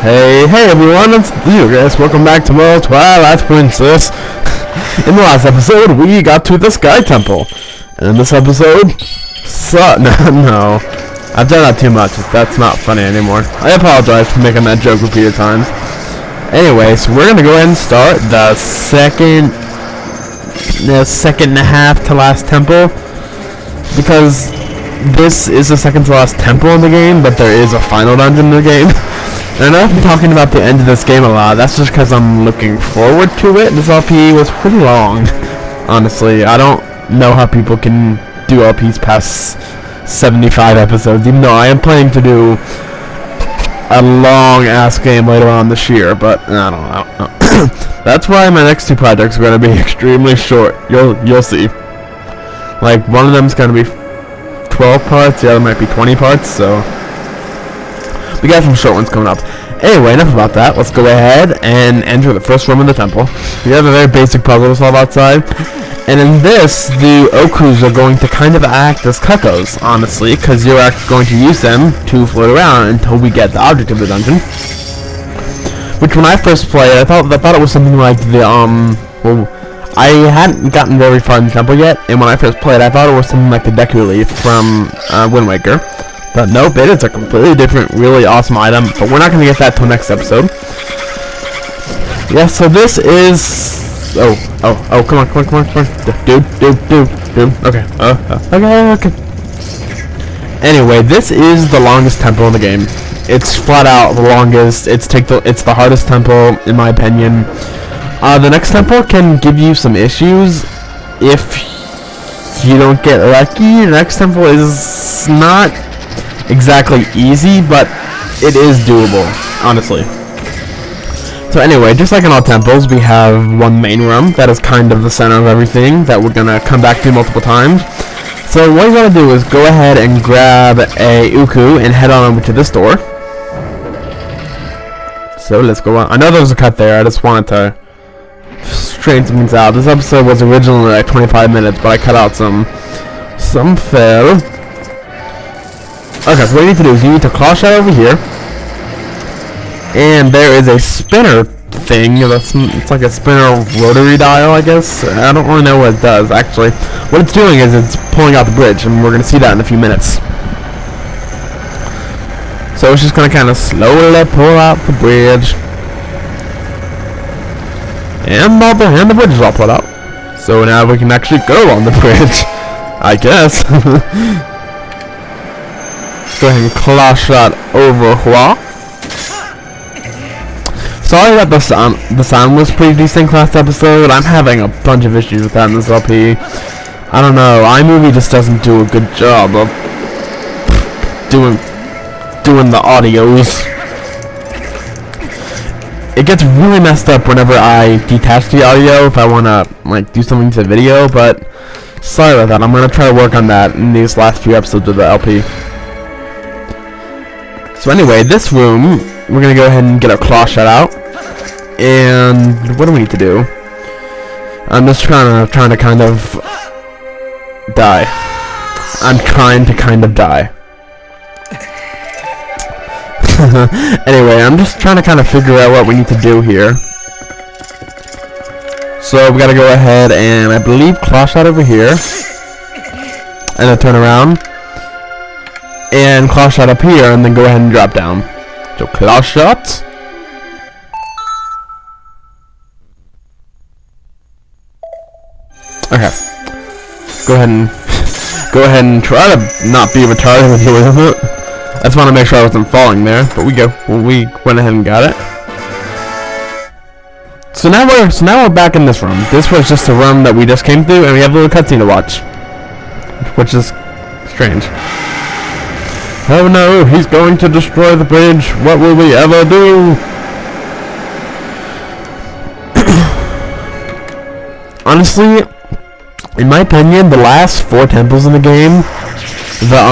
Hey everyone, it's you guys. Welcome back to more Twilight Princess. In the last episode, we got to the Sky Temple. And in this episode, no. I've done that too much. That's not funny anymore. I apologize for making that joke repeated times. Anyway, so we're gonna go ahead and start the second and a half to last temple. Because this is the second to last temple in the game, but there is a final dungeon in the game. And I know I've been talking about the end of this game a lot. That's just because I'm looking forward to it. This LP was pretty long, honestly. I don't know how people can do LPs past 75 episodes, even though I am planning to do a long-ass game later on this year, but I don't know. That's why my next two projects are going to be extremely short. You'll see. Like, one of them is going to be 12 parts, the other might be 20 parts, so we got some short ones coming up. Anyway, enough about that. Let's go ahead and enter the first room in the temple. We have a very basic puzzle to solve outside. And in this, the Okus are going to kind of act as cuckoos, honestly, because you're actually going to use them to float around until we get the object of the dungeon. Which, when I first played, I thought it was something like the, well, I hadn't gotten very far in the temple yet, and when I first played, I thought it was something like the Deku Leaf from Wind Waker. But nope, it is a completely different, really awesome item, but we're not going to get that till next episode. Yeah, so this is... Oh, come on. Dude. Okay, okay. Anyway, this is the longest temple in the game. It's flat out the longest. It's the hardest temple, in my opinion. The next temple can give you some issues if you don't get lucky. The next temple is not exactly easy, but it is doable, honestly. So anyway, just like in all temples, we have one main room that is kind of the center of everything that we're gonna come back to multiple times. So what you gotta do is go ahead and grab a Uku and head on over to this door. So let's go on. I know there was a cut there. I just wanted to straighten some things out. This episode was originally like 25 minutes, but I cut out some fell. Okay, so what you need to do is you need to claw shot over here, and there is a spinner thing. It's like a spinner rotary dial, I guess. I don't really know what it does, actually. What it's doing is it's pulling out the bridge, and we're going to see that in a few minutes. So it's just going to kind of slowly pull out the bridge. And the bridge is all pulled out. So now we can actually go on the bridge, I guess. Go ahead and claw shot over here. Sorry that the sound was pretty decent last episode. I'm having a bunch of issues with that in this LP. I don't know. iMovie just doesn't do a good job of doing the audios. It gets really messed up whenever I detach the audio if I want to like do something to the video, but sorry about that. I'm going to try to work on that in these last few episodes of the LP. So anyway, this room, we're going to go ahead and get our claw shot out. And what do we need to do? I'm just trying to kind of die. I'm trying to kind of die. Anyway, I'm just trying to kind of figure out what we need to do here. So we got to go ahead and I believe claw shot over here. And then turn around. And claw shot up here, and then go ahead and drop down. So claw shot. Okay. Go ahead and try to not be retarded with it. I just want to make sure I wasn't falling there, but we went ahead and got it. So now we're back in this room. This was just a room that we just came through, and we have a little cutscene to watch, which is strange. Oh no, he's going to destroy the bridge. What will we ever do? Honestly, in my opinion, the last 4 temples in the game, the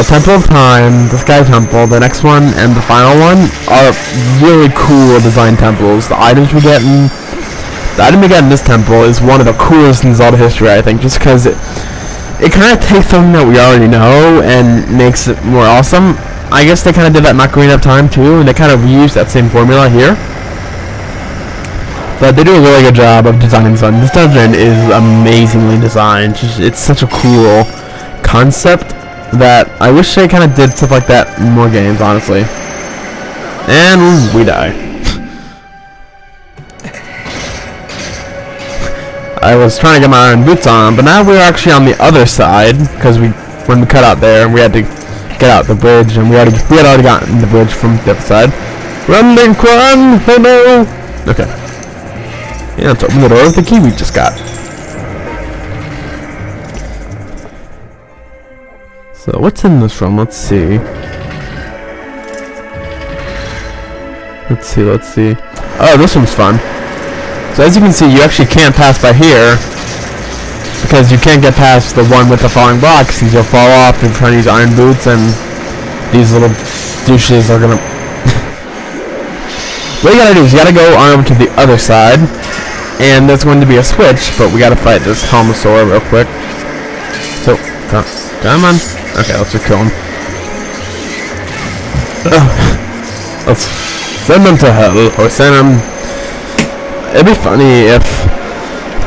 Temple of Time, the Sky Temple, the next one, and the final one are really cool design temples. The item we get in this temple is one of the coolest in Zelda history, I think, just because it kind of takes something that we already know and makes it more awesome. I guess they kind of did that not going up time too, and they kind of reused that same formula here. But they do a really good job of designing this dungeon. This dungeon is amazingly designed. It's such a cool concept that I wish they kind of did stuff like that in more games, honestly. And we die. I was trying to get my iron boots on, but now we're actually on the other side because when we cut out there, we had to get out the bridge, and we had already gotten the bridge from the other side. Run, Link, run! Oh no! Okay. Yeah, let's open the door with the key we just got. So what's in this room? Let's see. Let's see. Oh, this one's fun. So as you can see, you actually can't pass by here because you can't get past the one with the falling blocks, since you'll fall off if you're trying to use iron boots, and these little douches are gonna. What you gotta do is you gotta go on over to the other side, and there's going to be a switch, but we gotta fight this Helmosaur real quick. So, come on. Okay, let's just kill him. Let's send them to hell, or send them. It'd be funny if,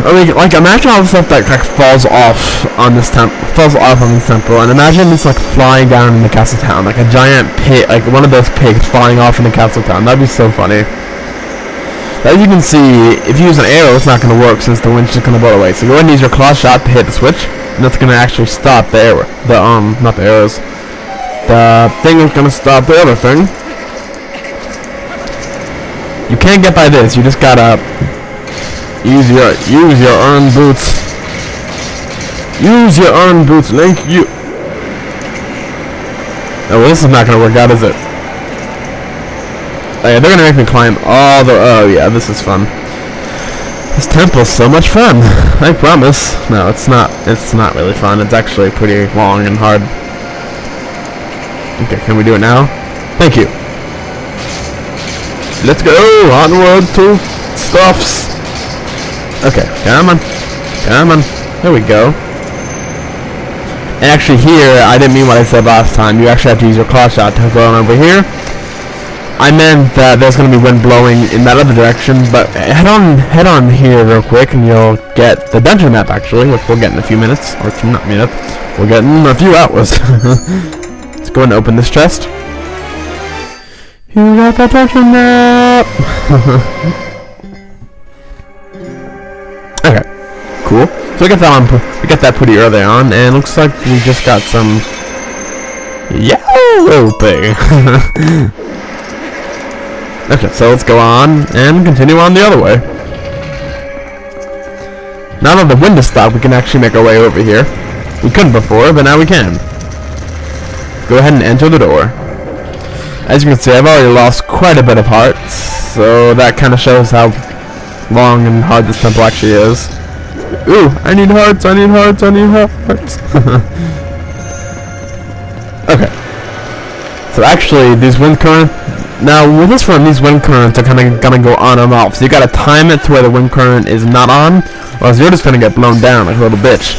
I mean, like, imagine all the stuff that like falls off on this temple, and imagine it's like flying down in the castle town, like a giant pig, like one of those pigs flying off in the castle town. That'd be so funny. As you can see, if you use an arrow, it's not going to work since the wind's just going to blow away. So go ahead and use your claw shot to hit the switch, and that's going to actually stop the arrow. Not the arrows. The thing is going to stop the other thing. You can't get by this. You just gotta use your iron boots. Use your iron boots, Link. Oh, well, this is not gonna work out, is it? Oh, yeah, they're gonna make me climb all the. Oh yeah, this is fun. This temple's so much fun. I promise. No, it's not. It's not really fun. It's actually pretty long and hard. Okay, can we do it now? Thank you. Let's go onward to stuffs. Okay, come on. There we go. And actually here, I didn't mean what I said last time. You actually have to use your claw shot to go on over here. I meant that there's going to be wind blowing in that other direction, but head on here real quick and you'll get the dungeon map actually, which we'll get in a few minutes. Or not minutes. We'll get in a few hours. Let's go and open this chest. You got that dungeon map! Okay, cool. So we got that pretty early on, and looks like we just got some yellow pig. Okay, so let's go on and continue on the other way. Now that the wind is stopped, we can actually make our way over here. We couldn't before, but now we can. Go ahead and enter the door. As you can see, I've already lost quite a bit of hearts, so that kind of shows how long and hard this temple actually is. Ooh, I need hearts. Okay. So actually, these wind currents, now with this one, these wind currents are kind of gonna go on and off, so you gotta time it to where the wind current is not on, or else you're just gonna get blown down like a little bitch.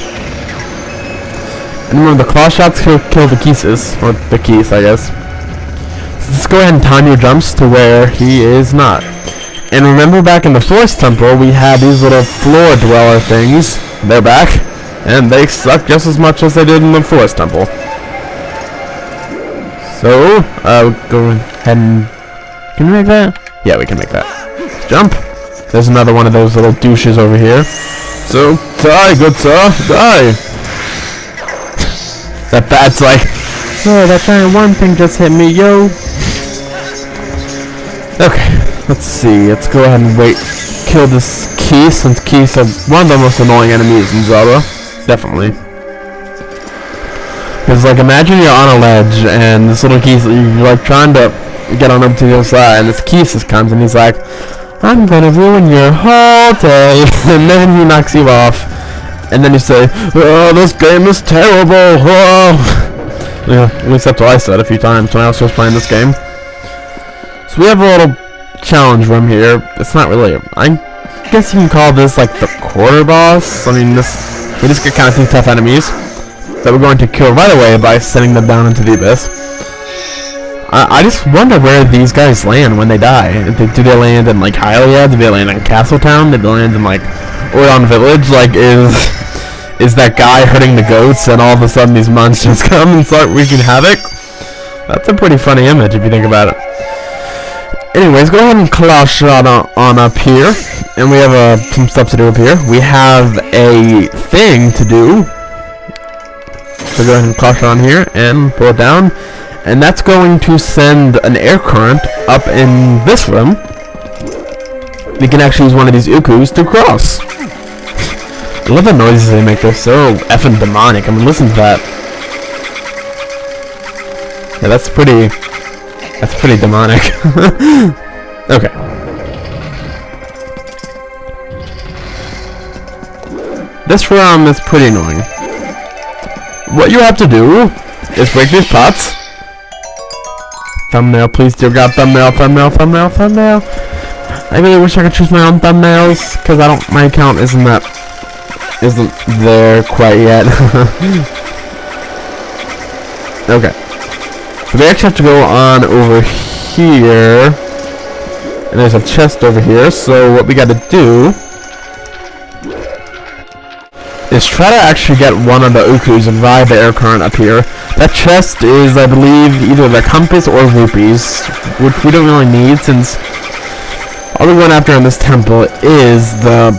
And remember, the claw shots kill the Keeses, or the Keys, I guess. Let's go ahead and time your jumps to where he is not. And remember back in the Forest Temple, we had these little floor dweller things. They're back, and they suck just as much as they did in the Forest Temple. So, go ahead and... Can we make that? Yeah, we can make that. Jump! There's another one of those little douches over here. So, die, good sir, die! That bat's like, oh, that giant worm thing just hit me, yo! Okay, let's see. Let's go ahead and kill this Key, since Keys are one of the most annoying enemies in Zelda. Definitely. Because, like, imagine you're on a ledge, and this little Keys, you're, like, trying to get on up to the other side, and this Keys just comes, and he's like, I'm gonna ruin your whole day, and then he knocks you off, and then you say, oh, this game is terrible, oh! Yeah, at least that's what I said a few times when I was playing this game. So we have a little challenge room here. It's not really, I guess you can call this like the quarter boss. I mean, we just get kind of 2 tough enemies that we're going to kill right away by sending them down into the abyss. I just wonder where these guys land when they die. Do they land in like Hylia? Do they land in Castletown? Do they land in like Orion Village? Like is that guy hurting the goats and all of a sudden these monsters come and start wreaking havoc? That's a pretty funny image if you think about it. Anyways, go ahead and clash on up here, and we have some stuff to do up here. We have a thing to do. So go ahead and clash on here and pull it down. And that's going to send an air current up in this room. We can actually use one of these ukus to cross. I love the noises they make. They're so effing demonic. I mean, listen to that. Yeah, that's pretty demonic. Okay. This room is pretty annoying. What you have to do is break these pots. Thumbnail, please, dear God, thumbnail. I really wish I could choose my own thumbnails, because my account isn't there quite yet. Okay. So we actually have to go on over here, and there's a chest over here, so what we gotta do is try to actually get one of the ukus and ride the air current up here. That chest is, I believe, either the compass or rupees, which we don't really need since all we're going after in this temple is the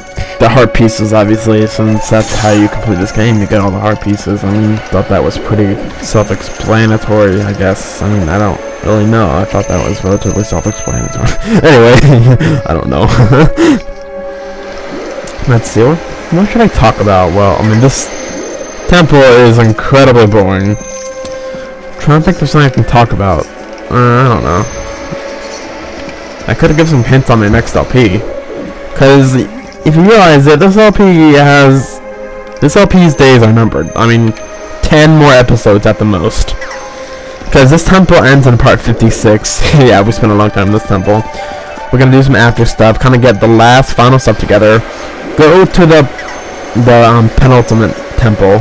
heart pieces, obviously, since that's how you complete this game. You get all the heart pieces. I mean, thought that was pretty self-explanatory, I guess. I mean, I don't really know. I thought that was relatively self-explanatory. Anyway, I don't know. Let's see. What should I talk about? Well, I mean, this temple is incredibly boring. I'm trying to think there's something I can talk about. I don't know. I could have given some hints on my next LP. Because if you realize that this LP's days are numbered. I mean, 10 more episodes at the most. Because this temple ends in part 56. Yeah, we spent a long time in this temple. We're going to do some after stuff, kind of get the last final stuff together. Go to the penultimate temple,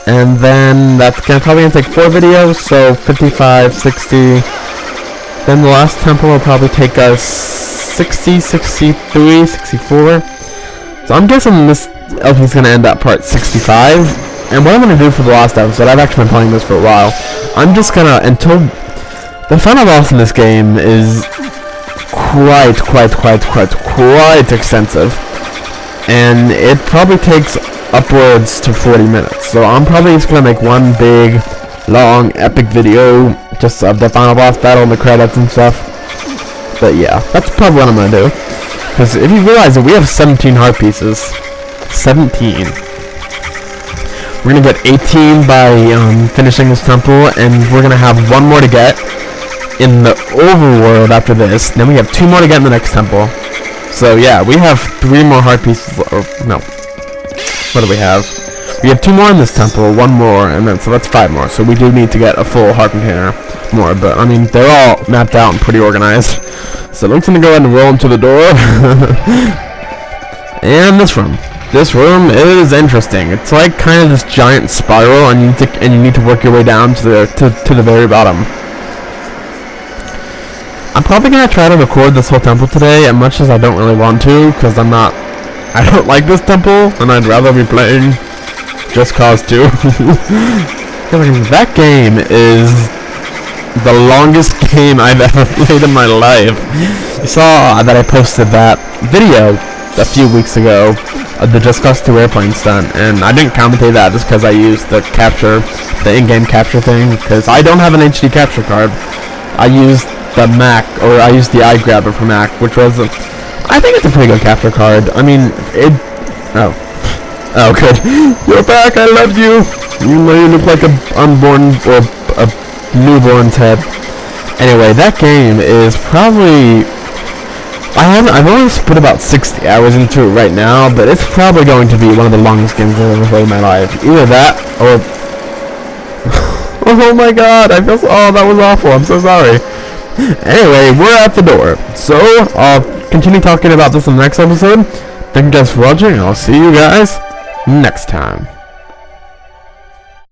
and then that's probably gonna take 4 videos, so 55, 60. Then the last temple will probably take us 60, 63, 64. So I'm guessing this LP is gonna end at part 65. And what I'm gonna do for the last episode, I've actually been playing this for a while. I'm just gonna, until the final boss in this game is quite extensive, and it probably takes upwards to 40 minutes, so I'm probably just gonna make one big long epic video just of the final boss battle and the credits and stuff. But yeah, that's probably what I'm gonna do, because if you realize that we have 17 heart pieces, 17, we're gonna get 18 by finishing this temple, and we're gonna have one more to get in the overworld after this. Then we have 2 more to get in the next temple. So yeah, we have 3 more heart pieces. Or no, what do we have? We have 2 more in this temple, 1 more, and then so that's 5 more. So we do need to get a full heart container more. But I mean, they're all mapped out and pretty organized. So I'm gonna go ahead and roll into the door. And this room. This room is interesting. It's like kind of this giant spiral, and you need to work your way down to the very bottom. I'm probably gonna try to record this whole temple today, as much as I don't really want to, because I don't like this temple, and I'd rather be playing Just Cause 2. That game is the longest game I've ever played in my life. You saw that I posted that video a few weeks ago of the Just Cause 2 airplane stunt, and I didn't commentate that just because I used the in-game capture thing, because I don't have an HD capture card. I used the Mac, or I used the iGrabber for Mac, which was, I think it's a pretty good capture card. I mean, oh good. You're back, I loved you. You look like a unborn, or a newborn's head. Anyway, that game is probably, I've only put about 60 hours into it right now, but it's probably going to be one of the longest games I've ever played in my life. Either that, or, oh my god, that was awful, I'm so sorry. Anyway, we're at the door, so I'll continue talking about this in the next episode. Thank you guys for watching, and I'll see you guys next time.